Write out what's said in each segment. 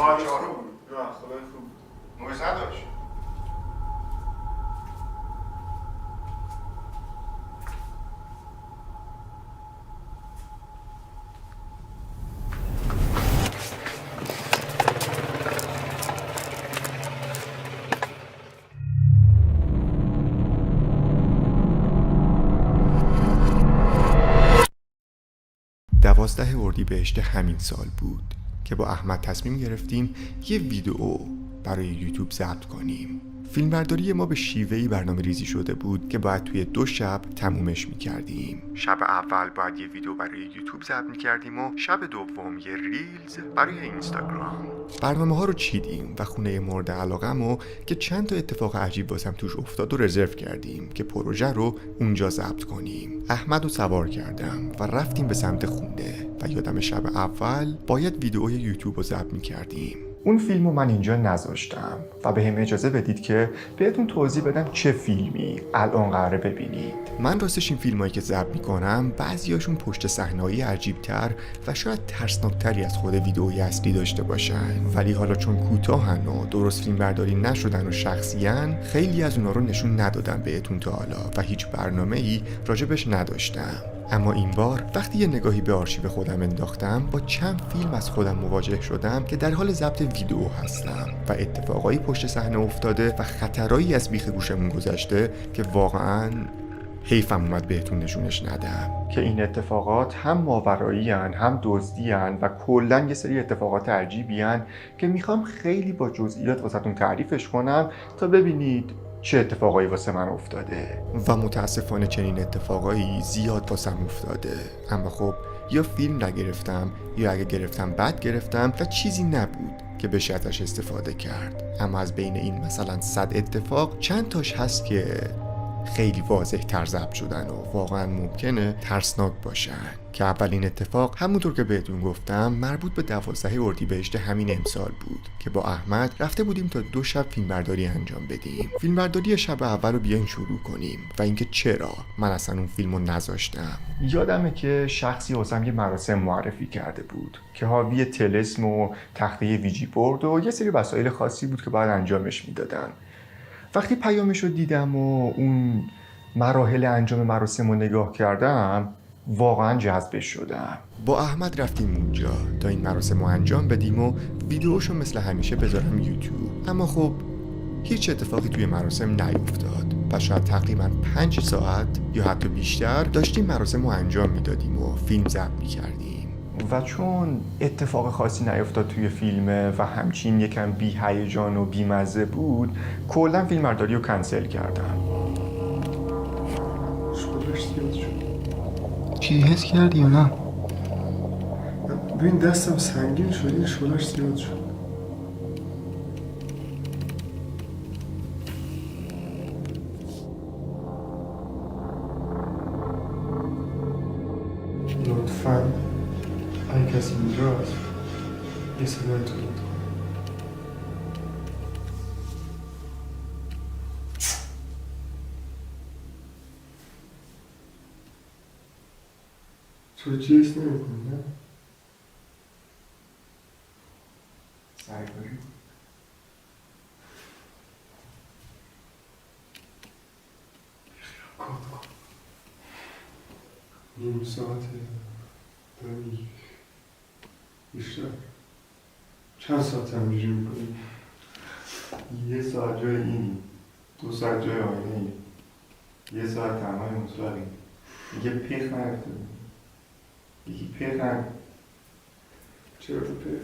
24 بود. نه خدای خوب. نویز نداشت. دوازده اردیبهشت همین سال بود که با احمد تصمیم گرفتیم یه ویدیو برای یوتیوب ضبط کنیم. فیلمبرداری ما به شیوهی برنامه ریزی شده بود که باید توی 2 شب تمومش میکردیم. شب اول باید یه ویدیو برای یوتیوب ضبط میکردیم و شب دوم یه ریلز برای اینستاگرام. برنامه ها رو چیدیم و خونه مورد علاقه‌مو که چند تا اتفاق عجیب واسم توش افتاد و رزرو کردیم که پروژه رو اونجا ضبط کنیم. احمد رو سوار کردم و رفتیم به سمت خونه و یادم شب اول باید ویدیوی یوتیوب رو ضبط میکردیم. اون فیلم رو من اینجا نذاشتم و به هم اجازه بدید که بهتون توضیح بدم چه فیلمی الان قراره ببینید. من راستش این فیلمایی که ضبط میکنم بعضیاشون پشت صحنه‌ای عجیب‌تر و شاید ترسناکتری از خود ویدئوی اصلی داشته باشن، ولی حالا چون کوتاهن و درست فیلم برداری نشدن و شخصیان، خیلی از اونا رو نشون ندادم بهتون تا حالا و هیچ برنامه‌ای راجبش نداشتم. اما این بار وقتی یه نگاهی به آرشیو خودم انداختم با چند فیلم از خودم مواجه شدم که در حال ضبط ویدیو هستم و اتفاقایی پشت صحنه افتاده و خطرایی از بیخ گوشمون گذشته که واقعاً حیفم اومد بهتون نشونش ندم. که این اتفاقات هم ماورایی هن، هم دزدی هن و کلاً یه سری اتفاقات عجیبی هن که میخوام خیلی با جزئیات واسهتون تعریفش کنم تا ببینید چه اتفاقایی واسه من افتاده. و متاسفانه چنین اتفاقایی زیاد واسم افتاده. اما خب یا فیلم نگرفتم یا اگه گرفتم بد گرفتم و چیزی نبود که بشه ازش استفاده کرد. اما از بین این مثلا 100 اتفاق چند تاش هست که خیلی واضح تر ضبط شدن و واقعا ممکنه ترسناک باشن. که اولین اتفاق همونطور که بهتون گفتم مربوط به 12 اردیبهشت همین امسال بود که با احمد رفته بودیم تا 2 شب فیلمبرداری انجام بدیم. فیلمبرداری شب اول رو بیاین شروع کنیم و اینکه چرا من اصلا اون فیلمو نذاشتم. یادمه که شخصی واسم یه مراسم معرفی کرده بود که حاوی طلسم و تخته ویجی بورد و یه سری وسایل خاصی بود که باید انجامش میدادن. وقتی پیامش رو دیدم و اون مراحل انجام مراسم رو نگاه کردم واقعا جذبش شدم. با احمد رفتیم اونجا تا این مراسم رو انجام بدیم و ویدیوشو مثل همیشه بذارم یوتیوب. اما خب هیچ اتفاقی توی مراسم نیفتاد و شاید تقریبا 5 ساعت یا حتی بیشتر داشتیم مراسم رو انجام میدادیم و فیلم ضبط میکردیم. و چون اتفاق خاصی نیفتاد توی فیلمه و همچین یکم بی هیجان و بی مزه بود کلا فیلمبرداری رو کنسل کردم. شلوغش زیاد شد. چیزی حس کردی یا نه؟ ببین دستم سنگین شد، این شلوغش زیاد شد. لطفاً اگه کسی اینجاست یه صدای تولید کن. تو چیز نمی کنی نه؟ سعی کنی؟ کن کن. نیم ساعته داری بیشتر. چند ساعت همینجوری میکنی؟ 1 ساعت جای اینی، 2 ساعت جای آینه ای، 1 ساعت تنهای مطلقی. دیگه پیخ نرفته یکی پیخ نرفته. چرا تو پیخ؟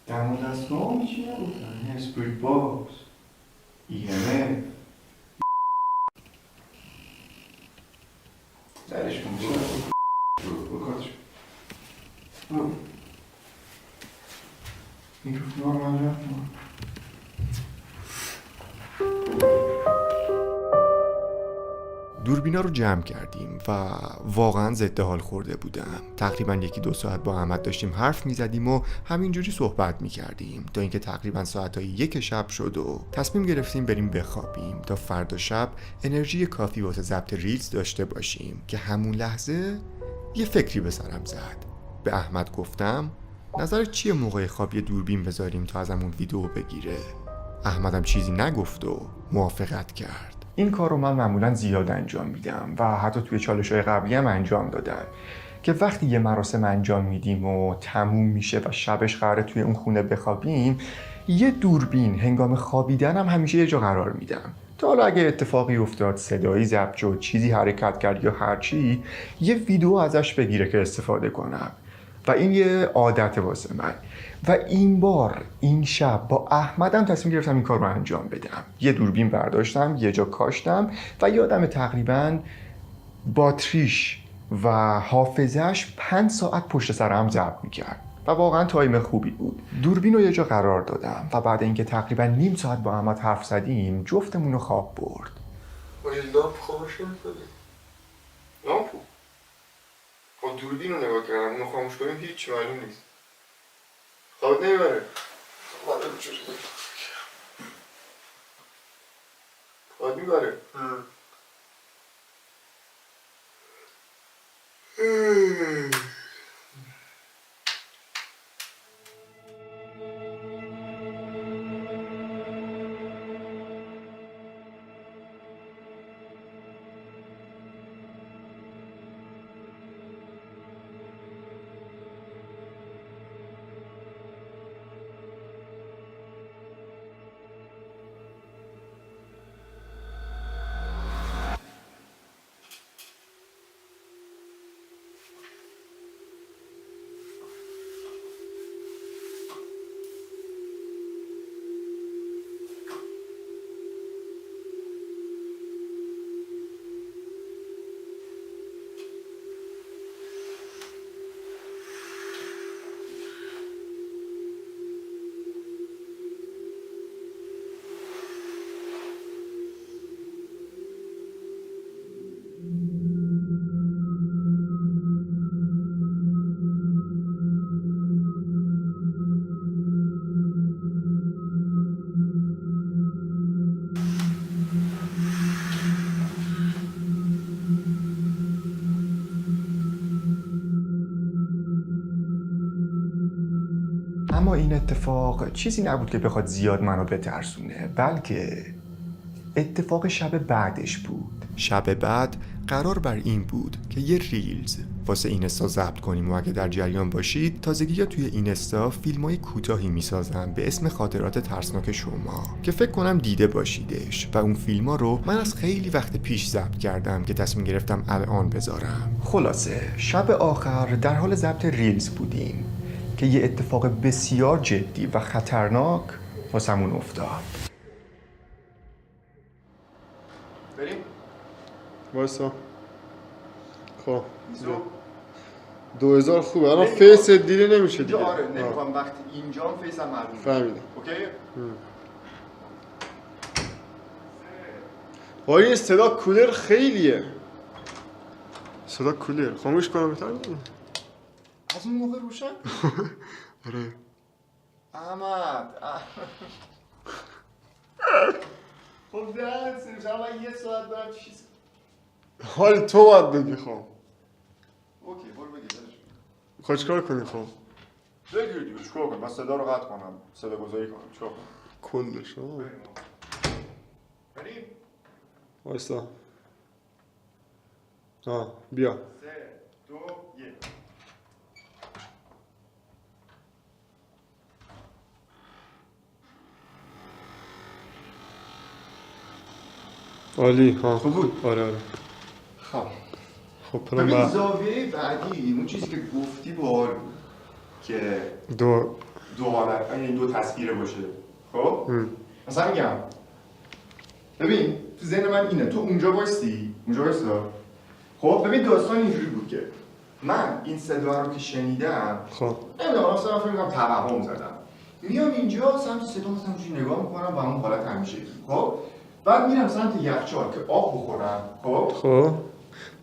دم و دستگاه چی نبودن؟ این اسپریت باکس EMF درش کن برو بکاتش میکروفون ها من رفت دوربینا رو جمع کردیم و واقعا ضد حال خورده بودم. تقریبا 1-2 ساعت با احمد داشتیم حرف میزدیم و همینجوری صحبت میکردیم تا اینکه تقریبا ساعتهای 1 شب شد و تصمیم گرفتیم بریم بخوابیم تا فردا شب انرژی کافی واسه ضبط ریلز داشته باشیم که همون لحظه یه فکری به سرم زد. به احمد گفتم نظرت چیه موقع خواب یه دوربین بذاریم تا ازمون ویدیو بگیره؟ احمدم چیزی نگفت و موافقت کرد. این کار رو من معمولا زیاد انجام میدم و حتی توی چالش‌های قبلی هم انجام دادم که وقتی یه مراسم انجام میدیم و تموم میشه و شبش قراره توی اون خونه بخوابیم، یه دوربین هنگام خوابیدن هم همیشه یه جا قرار میدم تا حالا اگه اتفاقی افتاد، صدایی ضبط شد، چیزی حرکت کرد یا هرچی، یه ویدیو ازش بگیره که استفاده کنم. و این یه عادت واسه من. و این بار این شب با احمدم تصمیم گرفتم این کار رو انجام بدم. یه دوربین برداشتم، یه جا کاشتم و یادم تقریباً باتریش و حافظش 5 ساعت پشت سر هم ضبط میکرد و واقعا تایم خوبی بود. دوربین رو یه جا قرار دادم و بعد اینکه تقریباً نیم ساعت با احمد حرف زدیم جفتمون رو خواب برد. لامپ خاموش نمی‌کنی؟ لامپو؟ خب دوربین رو نگاه کردم، اونو خاموش کنیم هیچ معلوم نیست. خوابت نمیبره؟ خوابت میبره؟ اما این اتفاق چیزی نبود که بخواد زیاد منو بترسونه، بلکه اتفاق شب بعدش بود. شب بعد قرار بر این بود که یه ریلز واسه اینستا ضبط کنیم و اگه در جریان باشید تازگی‌ها توی اینستا فیلمای کوتاهی میسازن به اسم خاطرات ترسناک شما که فکر کنم دیده باشیدش و اون فیلما رو من از خیلی وقت پیش ضبط کردم که تصمیم گرفتم الان بذارم. خلاصه شب آخر در حال ضبط ریلز بودیم که یه اتفاق بسیار جدی و خطرناک واسمون افتاد. بریم؟ وایسا. خب 2000 خوبه، الان فیس دیده نمیشه دیگه. آره نمیخوام وقتی اینجا فیسم معلومه. فهمیدم. اوکی؟ وای این صدا کولر خیلیه. صدا کولر خاموش کنم بهتر؟ از اون موقع روشن؟ آره. احمد خب دهن سیمش الان 1 ساعت برم چیز. حال تو باید بگی خب. اوکی برو بگی دلش. میخوای چیکار کنی خب؟ بگیر دیگه چیکار کنم؟ من صدا رو قطع کنم، صدا گذاری کنم، چیکار کنم؟ کلش ها. بریم. وایسا. بیا. 3 2 1. عالی ها. خوب بود؟ آره. خب ببین پرام زاویه بعدی اون چیزی که گفتی باحال بود که دو حالت، یعنی 2 تصویر باشه. خب؟ مثلا میگم ببین تو ذهن من اینه، تو اونجا وایستی، خب ببین داستان اینجوری بود که من این صدا رو که شنیدم، خب نمیدونم مثلا فکر می‌کنم توهم زدم، میام اینجا سمت صدا مثلا چیزی نگاه میکنم و اون حالت همیشگی. خب بعد میرم سمت یخچال که آب بخورم. خب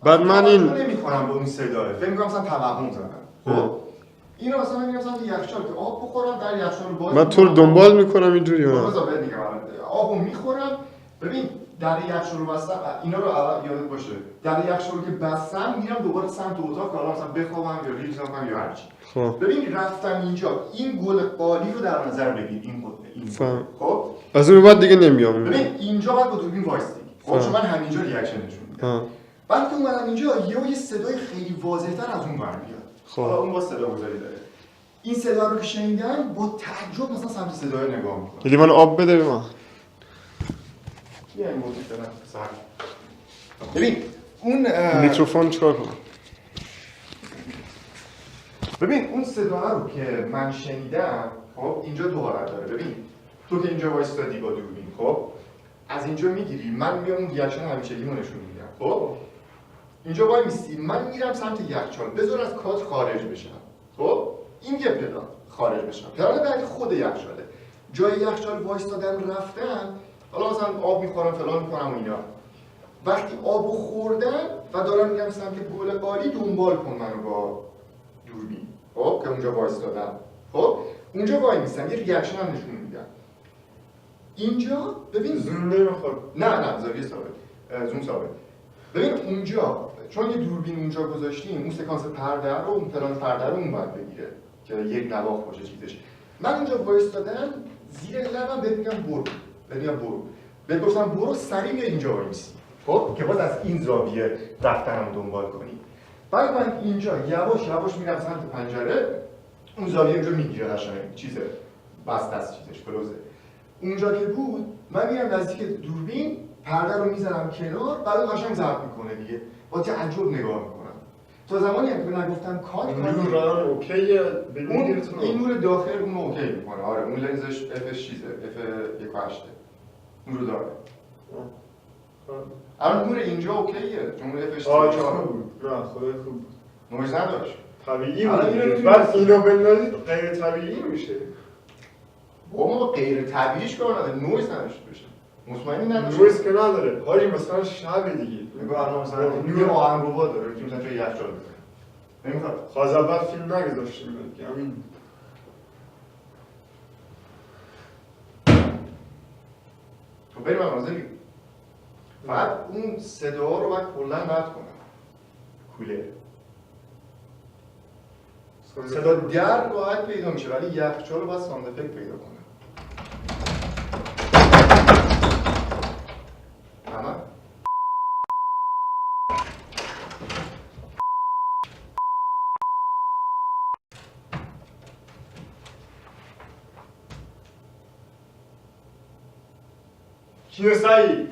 بعد من این نمی‌کنم با اون صداه، فکر می‌کنم مثلا توهم زدم. خب اینو مثلا میرم سمت یخچال که آب بخورم، در یخچال باز من تو رو دنبال میکنم اینجوری ها. بذار بهت میگم آبو میخورم. ببین در یخچال رو بستم، اینا رو اول یادت باشه، در یخچال رو که بستم میرم دوباره سمت اتاق که حالا مثلا بخوابم یا ریلز ببینم یا هر چی. خب ببین رفتم اینجا، این گل قالی رو در نظر بگیر، این خب از اون بعد دیگه نمیام. ببین اینجا باید با دوربین وایستی. خب چون من همینجا ریاکشن نشون میدم. بعد که اومدم اینجا یه صدای خیلی واضح‌تر از اون برمیاد. خب حالا اون با صدا گذاری داره. این صدا رو که شنیدم با تعجب مثلا سمت صدای نگاه می‌کنم. یه لیوان آب بده به من. یه این موزیک دارم سر. ببین اون میکروفون چیکار کنم؟ ببین اون صدا رو که من شنیدم، خب اینجا دو حالت داره. ببین تو که اینجا وایسادی با دوربین، خب از اینجا میگیری، من میام اون ریاکشن همیشگیمو نشون میدم. خب اینجا وای میستی، من میرم سمت یخچال، بذار از کادر خارج بشم. خب این یه پلان خارج بشم. پلان بعد خود یخچاله. جای یخچال وایسادم رفتم، حالا مثلا آب میخورم فلان میکنم و اینا. وقتی آبو خوردم و دارم میرم سمت گل قالی، دنبال کن منو با دوربین. خب که اونجا وایسادم. خب اونجا وای میستم، یه ریاکشن هم نشون میدم. اینجا ببین زوم نمیخواد. نه زاویه ثابت. زوم ثابت. ببین اونجا چون یه دوربین اونجا گذاشتیم، اون سکانس پرده رو، اون پلان پرده رو اون باید بگیره که یک نواخت باشه چیزش. من اونجا وایسادم، زیر لبم بهت میگم برو. بهت گفتم برو، سریع بیا اینجا وایسی. خب که باز از این زاویه رفتنم دنبال کنی. بعد من اینجا یواش میرم سمت پنجره، اون زاویه اونجا میگیره قشنگ چیزه. بسته است چیزش کلوزه. اونجا که بود من میرم نزدیک دوربین، پرده رو میزنم کنار، بعد قشنگ ضبط میکنه دیگه. با تعجب نگاه میکنم. تا زمانی هم که نگفتم کات نور راه اوکیه، ببینید این نور داخل اون اوکی میکنه. آره اون لنزش اف چیزه، اف 1.8 نور داره. الان نور اینجا اوکیه، چون نور اف 4 بود. نه خدای خوب بود. نویز نداشت. طبیعی بود. بعد اینو بندازید غیر طبیعی میشه. ما غیر طبیعیش کار نداره، نویز نداشته باشه. مطمئنی نداشته؟ نویز که نداره. حاجی مثلا شب دیگه. نگاه الان مثلا نور آهنگربا داره که مثلا توی یخچال بزنه. نمیخواد. خواهد اول فیلم نگذاشتیم که همین. خب بریم مناظری. فقط اون صدا رو باید کلا رد کنم. کوله. صدا در راحت پیدا میشه ولی یخچال رو باید ساوند افکت پیدا کنم. همه؟ کیه سعید؟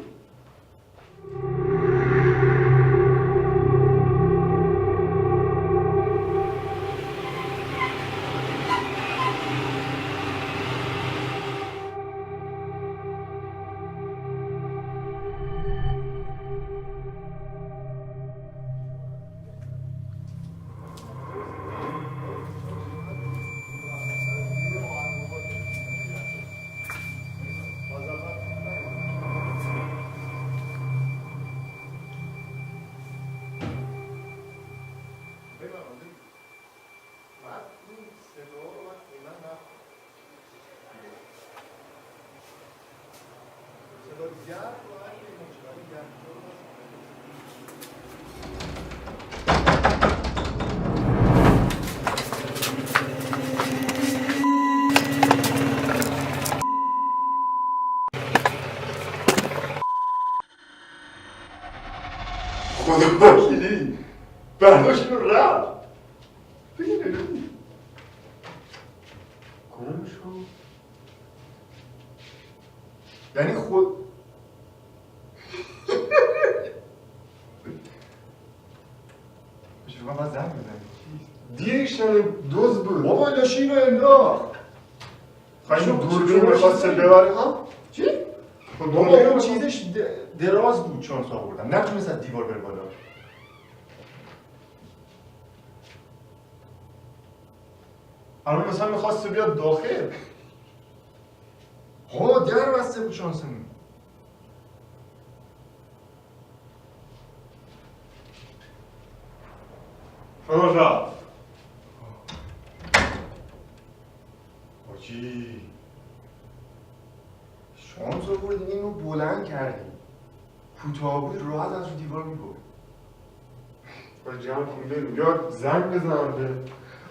خدا وکیلی برداشت رو رفت. بگیم گم شو. یعنی خود بشه فقط باید زنگ بزنی. دیرشن دوز بود. بابا لاشی رو انداخت. خواهیم دوربین میخواسته ببره ها؟ چی؟ بابا اون چیزش دراز بود چون سا بردم، نتونست از دیوار بره بالا. الان مثلا میخواسته بیاد داخل. ها در بسته بود شانسمون. اما رفت. حاجی شانس آوردیم اینو بلند کردیم، کوتاه بود راحت از رو دیوار می‌برد. باید جمع کن بریم یا زنگ بزنم به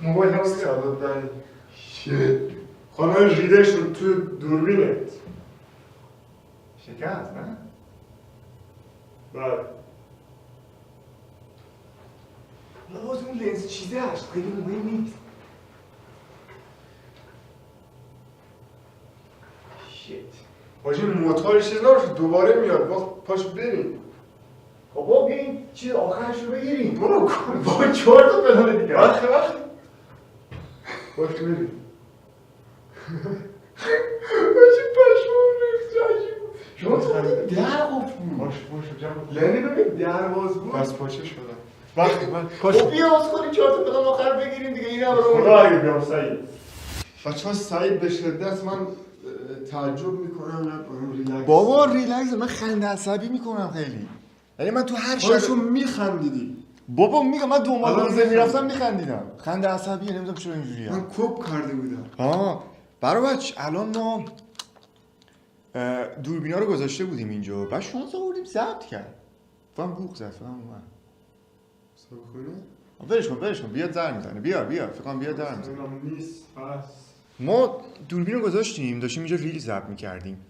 موبایل هم سلام داری شت خانم ریده شد تو دوربینت. شکست نه؟ بله لاباز اون لنز چیزه هست خیلی مهم نیست. شت حاجی موتورش چیز نباشه دوباره میاد پاشو بریم. بابا بیاییم چیز آخرش رو بگیریم. برو کن بابا 4 تا پدال دیگه وقتی پاشو بریم. باشه پشمام ریخت. شما تو در قفل بود. پاشو جمع یعنی ببین در باز بود. بس پاشه شدم وقتی خب بیا باز کنیم 4 تا پدال آخر بگیریم دیگه. این هم رو خدا اگه بیام سعید بچه ها سعید به شدت من تعجب میکنم ریلکس بابا ریلکس. من خنده عصبی میکنم خیلی. یعنی من تو هر خودشو میخندیدی. بابا میگم من دنبال الان روزه میرفتم میخندیدم. خنده عصبی نمیدونم چرا اینجوریه. من کپ کرده بودم. برای بچه الان ما دوربینا رو گذاشته بودیم اینجا بعد شانس آوردیم ضبط کرد. فهم بوق زد فهم اومد. حساب کنه؟ برش کن بیاد در میزنه. بیا فکر کنم بیاد در میزنه. نیست پس ما دوربین رو گذاشتیم داشتیم اینجا ریل ضبط میکردیم.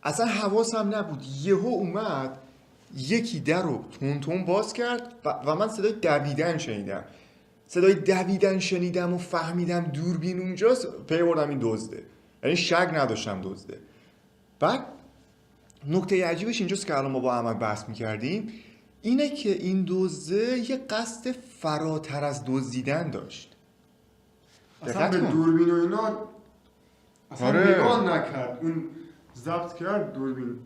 اصلا حواسم نبود یهو اومد یکی در رو تون باز کرد و من صدای دویدن شنیدم و فهمیدم دوربین اونجاست. پی بردم این دزده. یعنی شک نداشتم دزده. بعد نکته عجیبش اینجاست که الان ما با احمد بحث میکردیم اینه که این دزده یه قصد فراتر از دزدیدن داشت. اصلا به دوربین و اینا اصلا نگاه نکرد. اون ضبط کرد دوربین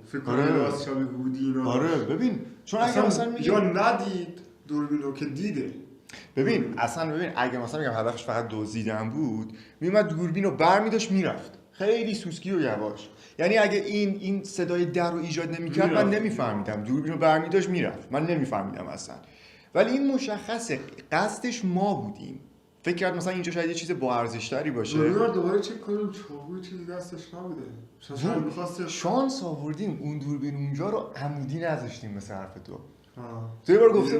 فکر کنم راست شبیه هودی اینا. ببین چون اگه مثلا یا ندید دوربین رو که دیده. ببین اگه مثلا میگم هدفش فقط دزدیدن بود میومد دوربین رو برمی‌داشت میرفت خیلی سوسکی و یواش. یعنی اگه این صدای در رو ایجاد نمی‌کرد من نمیفهمیدم. دوربین رو برمی‌داشت میرفت من نمیفهمیدم اصلا. ولی این مشخصه قصدش ما بودیم. فکر کرد مثلا اینجا شاید یه چیز با ارزش‌تری باشه. دوباره چک کنیم چاقوی چیزی دستش نبوده. شاید می‌خواست شانس آوردیم اون دوربین اونجا رو عمودی نذاشتیم مثل حرف تو. تو یه بار گفته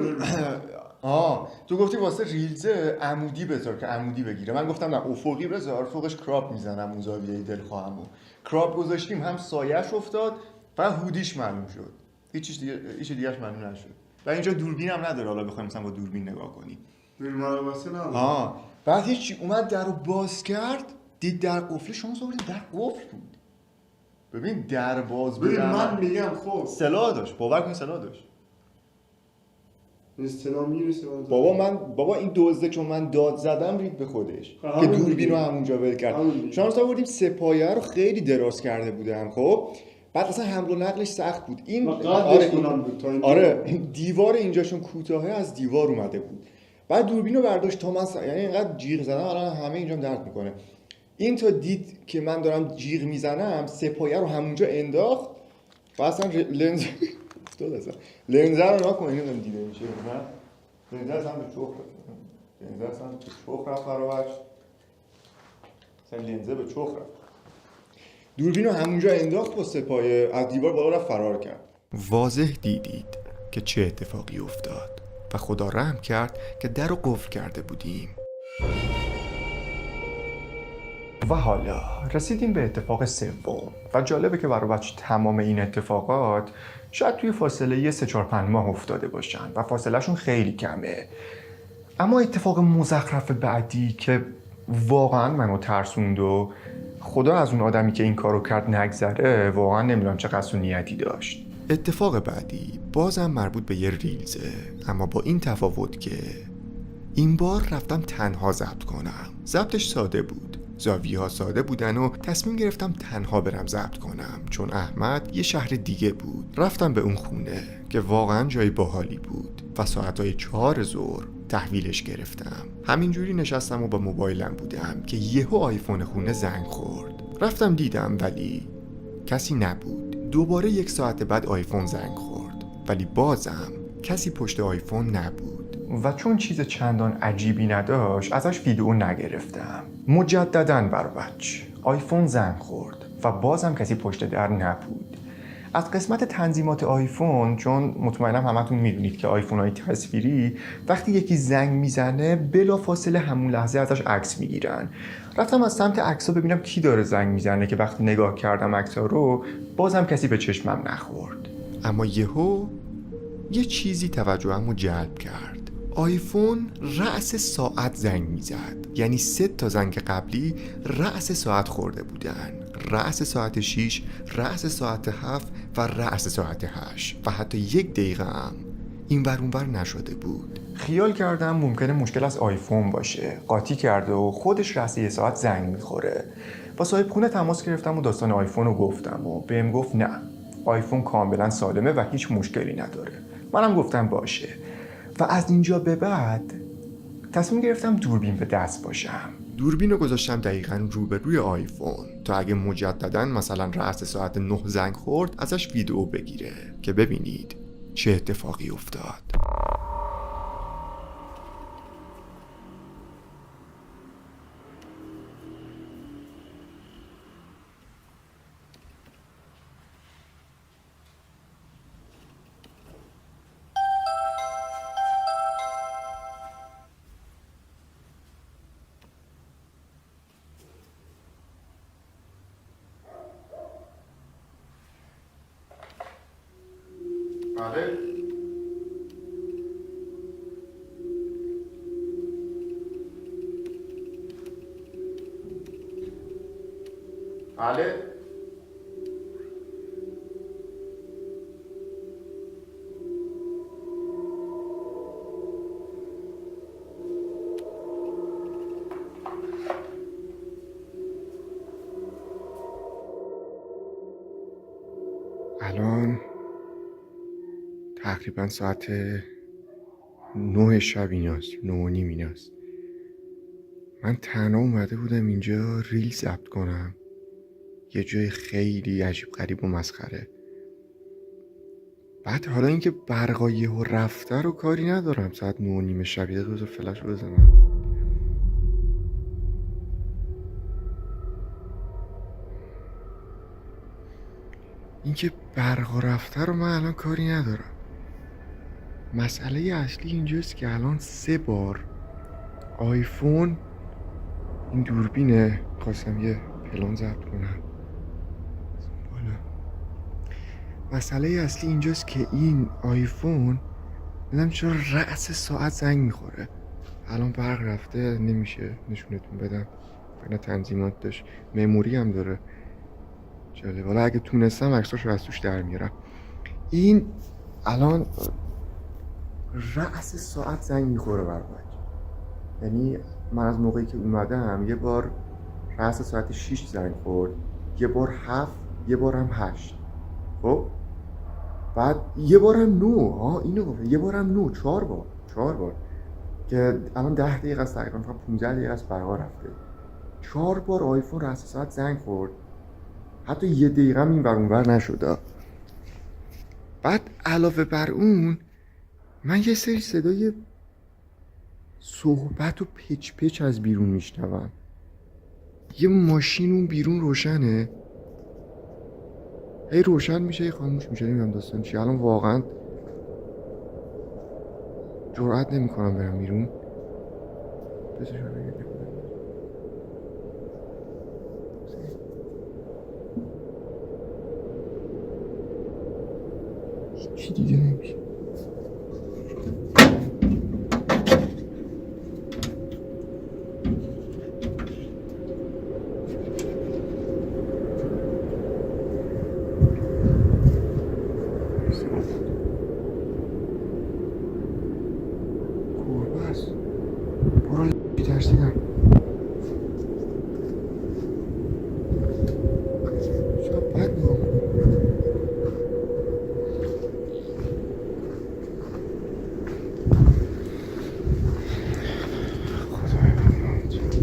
تو گفتی واسه ریلزه عمودی بذار که عمودی بگیره. من گفتم نه افقی بذار فوقش کراپ میزنم اون زاویه دلخواهمو. کراپ گذاشتیم هم سایه‌اش افتاد و هودیش معلوم شد. هیچ دیگه‌اش معلوم نشد. و اینجا دوربین هم نداره حالا بخوایم مثلا با دوربین نگاه کنیم. دوربین واسه نداره. بعد هیچ اومد درو باز کرد دید در قفل. شما آوردید در قفل بود. ببین در باز بود. من میگم خب سلاح داشت. باور کن سلاح داشت. استلام میرسه بابا این دزده چون من داد زدم رید به خودش که دوربین رو همونجا ول کرد. شانس آوردیم سپایه رو خیلی دراز کرده بودم. خب بعد اصلا حمل و نقلش سخت بود. این دیوار اینجاشون کوتاهه از دیوار اومده بود. بعد دوربین رو برداشت تا من یعنی اینقدر جیغ زدم الان همه اینجام درد میکنه. این تا دید که من دارم جیغ میزنم سپایه رو همونجا انداخت و اصلا لنز لنزه رو نکن اینو دارم دیده میشه نه؟ لنزه اصلا به چخ رفت براش. اصلا لنزه به چخ رفت. دوربین رو همونجا انداخت با سپایه از دیوار بالا رفت فرار کرد. واضح دیدید که چه اتفاقی افتاد و خدا رحم کرد که در رو قفل کرده بودیم. و حالا رسیدیم به اتفاق سوم و جالبه که برای بچه تمام این اتفاقات شاید توی فاصله 3-4-5 ماه افتاده باشن و فاصله شون خیلی کمه. اما اتفاق مزخرف بعدی که واقعا منو ترسوند و خدا از اون آدمی که این کارو کرد نگذره واقعا نمیدونم چه قصد و نیتی داشت. اتفاق بعدی بازم مربوط به یه ریلزه اما با این تفاوت که این بار رفتم تنها ضبط کنم. ضبطش ساده بود. زاویه ها ساده بودن و تصمیم گرفتم تنها برم ضبط کنم چون احمد یه شهر دیگه بود. رفتم به اون خونه که واقعا جای باحالی بود و ساعتهای 4 ظهر تحویلش گرفتم. همینجوری نشستم و با موبایلم بودم که یهو آیفون خونه زنگ خورد. رفتم دیدم ولی کسی نبود. دوباره 1 ساعت بعد آیفون زنگ خورد ولی بازم کسی پشت آیفون نبود. و چون چیز چندان عجیبی نداشت ازش ویدیو نگرفتم. مجدداً بر وجه آیفون زنگ خورد و بازم کسی پشت در نبود. از قسمت تنظیمات آیفون، چون مطمئنم همتون میدونید که آیفون‌های تصویری وقتی یکی زنگ میزنه بلافاصله همون لحظه ازش عکس میگیرن. رفتم از سمت عکس‌ها ببینم کی داره زنگ میزنه که وقتی نگاه کردم عکس‌ها رو بازم کسی به چشمم نخورد. اما یهو یه چیزی توجهمو جلب کرد. آیفون رأس ساعت زنگ میزد، یعنی 3 تا زنگ قبلی رأس ساعت خورده بودن. رأس ساعت 6، رأس ساعت 7 و رأس ساعت 8 و حتی 1 دقیقه هم این ور اون ور نشده بود. خیال کردم ممکنه مشکل از آیفون باشه، قاطی کرده و خودش رأس یه ساعت زنگ میخوره. با صاحب خونه تماس گرفتم و داستان آیفون رو گفتم و بهم گفت نه، آیفون کاملا سالمه و هیچ مشکلی نداره. منم گفتم باشه و از اینجا به بعد تصمیم گرفتم دوربین به دست باشم. دوربین رو گذاشتم دقیقاً روبروی آیفون تا اگه مجدداً مثلا رأس ساعت 9 زنگ خورد ازش ویدیو بگیره که ببینید چه اتفاقی افتاد. بله. بله. الان تقریبا ساعت 9 شب ایناست، 9 و نیم ایناست. من تنها اومده بودم اینجا ریل ضبط کنم، یه جای خیلی عجیب غریب و مسخره. بعد حالا اینکه برقا یهو رفته رو کاری ندارم، ساعت 9 و نیم شب یه روز فلش رو بزنم. اینکه برقا رفته رو من الان کاری ندارم. مسئله اصلی اینجاست که الان 3 بار آیفون، این دوربینه، خواستم یه پلان ضبط کنم بالا. مسئله اصلی اینجاست که این آیفون نمیدونم چرا رأس ساعت زنگ میخوره. الان برق رفته نمیشه نشونتون بدم، فعلا تنظیمات داشت، مموری هم داره. جالب، حالا اگه تونستم عکساشو از توش در میارم. این الان رأس ساعت زنگ میخوره بر وجه. یعنی من از موقعی که اومدم یه بار رأس ساعت 6 زنگ خورد، یه بار 7، یه بار هم 8. خب بعد یه بار هم 9. اینو گفته یه بار هم 9. 4 بار که الان 10 دقیقه است، تقریبا 15 دقیقه است برقا رفته. 4 بار آیفون رأس ساعت زنگ خورد، حتی 1 دقیقه هم این ور اون ور نشده. بعد علاوه بر اون من یه سری صدای صحبت و پچ از بیرون میشنوم. یه ماشین اون بیرون روشنه، هی روشن میشه هی خاموش میشه، نمیدونم داستان چیه. الان واقعا جرئت نمیکنم برم بیرون. چی دیگه نمیشه. ترسیدم. شب بد میام. خدای بگیرد.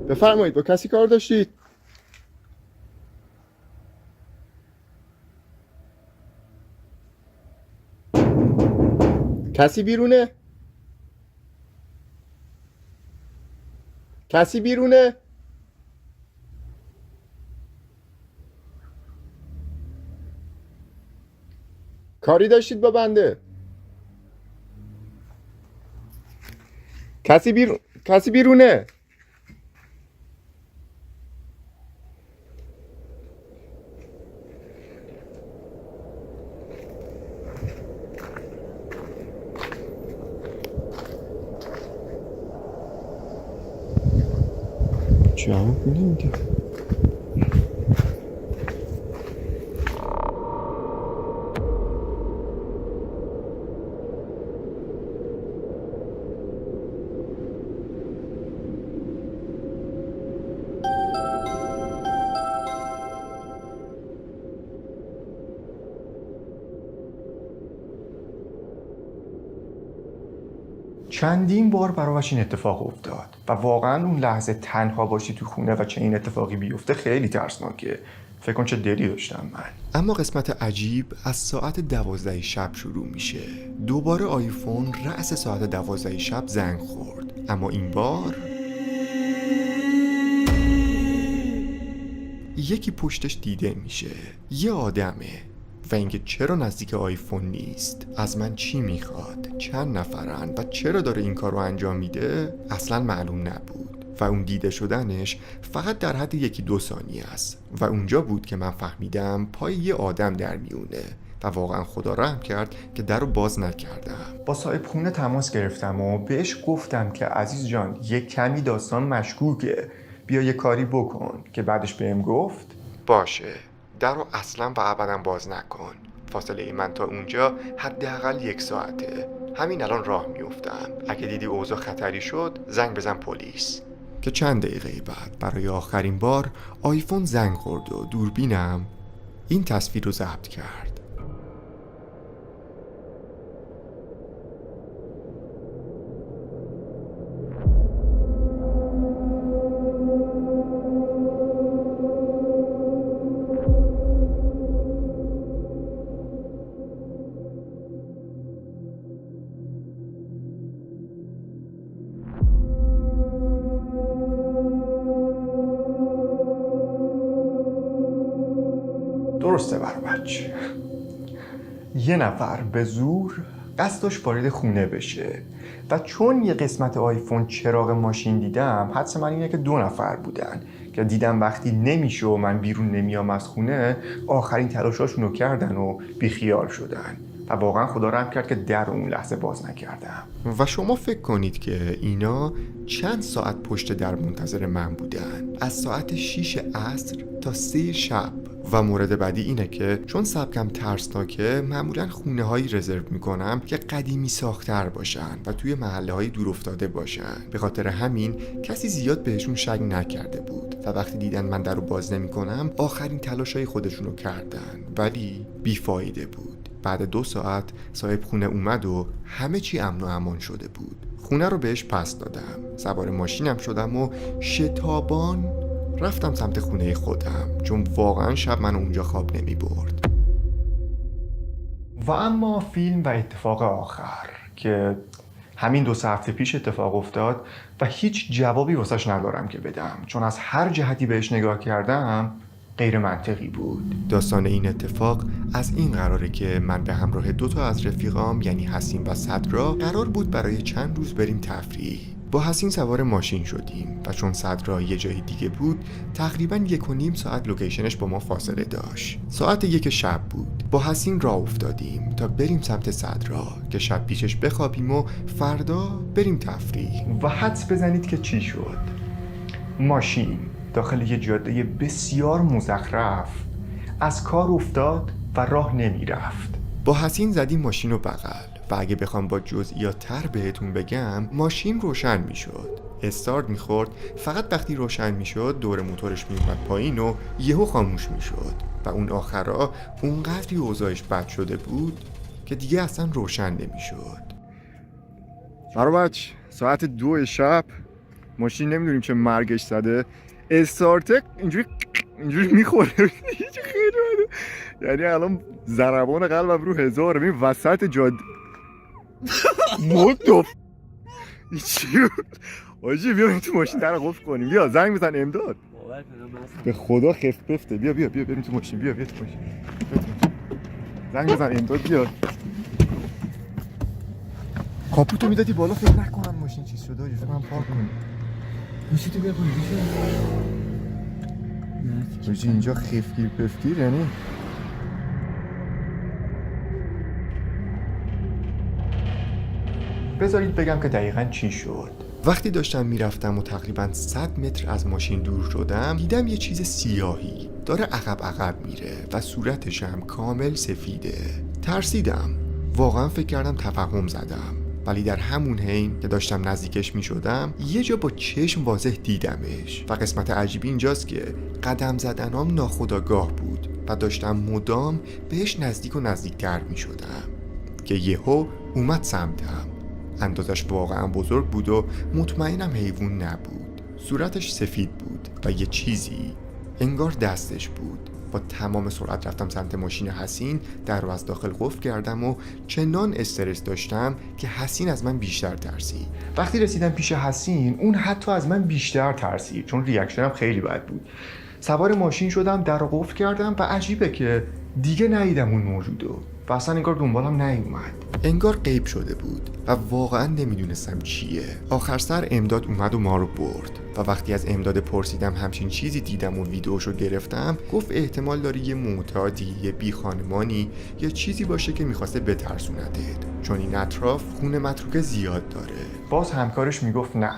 بفرمایید، با کسی کار داشتید؟ کسی بیرونه؟ کسی بیرونه؟ کاری داشتید با بنده؟ کسی بیرونه؟ جواب نمیده. چندین بار براش این اتفاق افتاد و واقعا اون لحظه تنها باشی تو خونه و چه این اتفاقی بیفته خیلی ترسناکه. فکر کن چه دلی داشتم من. اما قسمت عجیب از ساعت 12 شب شروع میشه. دوباره آیفون رأس ساعت 12 شب زنگ خورد، اما این بار یکی پشتش دیده میشه. یه آدمه و اینکه چرا نزدیک آیفون نیست، از من چی میخواد، چند نفرن و چرا داره این کار رو انجام میده اصلا معلوم نبود و اون دیده شدنش فقط در حد 1-2 ثانیه است و اونجا بود که من فهمیدم پای یه آدم در میونه و واقعا خدا رحم کرد که در رو باز نکردم. با صاحب خونه تماس گرفتم و بهش گفتم که عزیز جان یه کمی داستان مشکوکه، بیا یه کاری بکن، که بعدش بهم گفت باشه، در رو اصلا و ابدا باز نکن. فاصله من تا اونجا حداقل 1 ساعته. همین الان راه میافتم. اگه دیدی اوضاع خطری شد زنگ بزن پلیس. که چند دقیقه بعد برای آخرین بار آیفون زنگ خورد و دوربینم این تصویر رو ضبط کرد. درسته برای بچه، یه نفر به زور قصدش وارد خونه بشه و چون یه قسمت آیفون چراغ ماشین دیدم، حدس من اینه که 2 نفر بودن که دیدم وقتی نمیشه و من بیرون نمیام از خونه، آخرین تلاشاشونو کردن و بیخیال شدن و واقعا خدا رحم کرد که در اون لحظه باز نکردم. و شما فکر کنید که اینا چند ساعت پشت در منتظر من بودن، از ساعت 6 عصر تا 3 شب. و مورد بعدی اینه که چون سبکم ترسناکه، معمولا خونه هایی رزرو میکنم که قدیمی ساختر باشن و توی محله های دور افتاده باشن. به خاطر همین کسی زیاد بهشون شک نکرده بود و وقتی دیدن من در رو باز نمی کنم، آخرین تلاشای خودشونو کردن، ولی بیفایده بود. بعد 2 ساعت صاحب خونه اومد و همه چی امن و امان شده بود. خونه رو بهش پس دادم، سوار ماشینم شدم و شتابان رفتم سمت خونه خودم، چون واقعا شب من اونجا خواب نمی برد. و اما فیلم و اتفاق آخر که همین 2 هفته پیش اتفاق افتاد و هیچ جوابی واسش ندارم که بدم، چون از هر جهتی بهش نگاه کردم غیر منطقی بود. داستان این اتفاق از این قراره که من به همراه 2 تا از رفیقام یعنی حسین و صدرا قرار بود برای چند روز بریم تفریح. با حسین سوار ماشین شدیم و چون صدرا یه جای دیگه بود، تقریباً 1.5 ساعت لوکیشنش با ما فاصله داشت. ساعت 1 شب بود. با حسین راه افتادیم تا بریم سمت صدرا که شب پیشش بخوابیم و فردا بریم تفریح. و حدس بزنید که چی شد؟ ماشین داخل یه جاده بسیار مزخرف از کار افتاد و راه نمی رفت. با حسین زدیم ماشین رو بغل و اگه بخوام با جزئیات تر بهتون بگم، ماشین روشن می شد، استارت می خورد، فقط وقتی روشن می شد دور موتورش می اومد پایین و یهو خاموش می شد و اون آخرا اونقدری اوضاعش بد شده بود که دیگه اصلا روشن نمی شد. بچ ساعت 2 شب ماشین نمیدونیم چه مرگش زده، استارت اینجوری میخوره خیلی. یعنی الان ضربان قلبم رو 1000 وسط جاده. مدف چی بود؟ آجی بیا بریم تو ماشین در قفل کنیم. بیا زنگ بزن امداد. به خدا خف بفته. بیا بریم تو ماشین. بیا تو ماشین. زنگ بزن امداد بیاد. کاپوتو میدادی بالا فکر نکنم ماشین چیز شده. آجی من پارک کنم. گوشی تو بیا کنی آجی اینجا خفگیر پفگیر یعنی بذارید بگم که دقیقاً چی شد. وقتی داشتم میرفتم و تقریباً 100 متر از ماشین دور شدم دیدم یه چیز سیاهی داره عقب میره و صورتش هم کامل سفیده. ترسیدم. واقعاً فکر کردم تفهم زدم. ولی در همون حین که داشتم نزدیکش میشدم یه جا با چشم واضح دیدمش و قسمت عجیبی اینجاست که قدم زدنام ناخودآگاه بود و داشتم مدام بهش نزدیک و نزدیکتر میشدم که یهو اومد سمتم. اندازش واقعا بزرگ بود و مطمئنم حیوان نبود. صورتش سفید بود و یه چیزی انگار دستش بود. با تمام سرعت رفتم سمت ماشین حسین، در رو از داخل قفل کردم و چنان استرس داشتم که حسین از من بیشتر ترسید. وقتی رسیدم پیش حسین اون حتی از من بیشتر ترسید چون ریاکشنم خیلی بد بود. سوار ماشین شدم، در رو قفل کردم و عجیبه که دیگه ندیدم اون موجودو و اصلا انگار دنبالم نیومد. انگار غیب شده بود و واقعا نمیدونستم چیه. آخر سر امداد اومد و ما رو برد و وقتی از امداد پرسیدم همچین چیزی دیدم و ویدیوشو گرفتم گفت احتمال داره یه معتادی، یه بی خانمانی، یه چیزی باشه که میخواسته بترسونتت چون این اطراف خون متروکه زیاد داره. باز همکارش میگفت نه،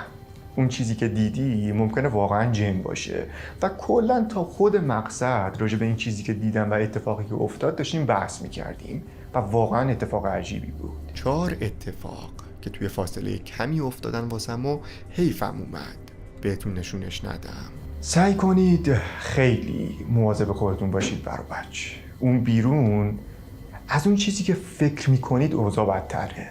اون چیزی که دیدی ممکنه واقعا جن باشه و کلا تا خود مقصد راجع به این چیزی که دیدم و اتفاقی که افتاد داشتیم بحث میکردیم و واقعا اتفاق عجیبی بود. 4 اتفاق که توی فاصله کمی افتادن واسم و حیفم اومد بهتون نشونش ندم. سعی کنید خیلی مواظب خودتون باشید برو بچه. اون بیرون از اون چیزی که فکر میکنید اوضاع بدتره.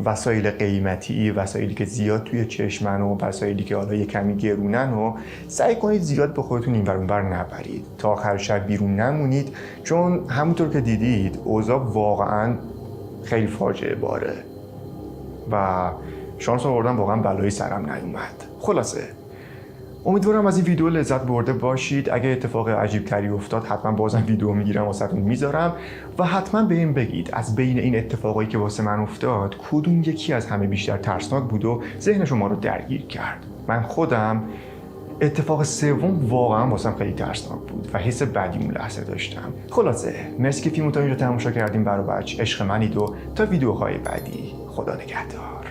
وسایل قیمتی، وسایلی که زیاد توی چشمن و وسایلی که حالا یه کمی گرونن و سعی کنید زیاد به خودتون این ور اون ور نبرید تا آخر شب بیرون نمونید چون همونطور که دیدید اوضاع واقعا خیلی فاجعه باره و شانس آوردم واقعا بلایی سرم نیومد. خلاصه امیدوارم از این ویدیو لذت برده باشید. اگه اتفاق عجیب تری افتاد حتما بازم ویدیو میگیرم واسهتون میذارم و حتما به این بگید از بین این اتفاقایی که واسه من افتاد کدوم یکی از همه بیشتر ترسناک بود و ذهن شما رو درگیر کرد. من خودم اتفاق سوم واقعا واسم خیلی ترسناک بود و حس بدی اون لحظه داشتم. خلاصه مرسی که فیلمو تا اینجا تماشا کردیم برو بچ. عشق منید و تا ویدیوهای بعدی خدا نگهدار.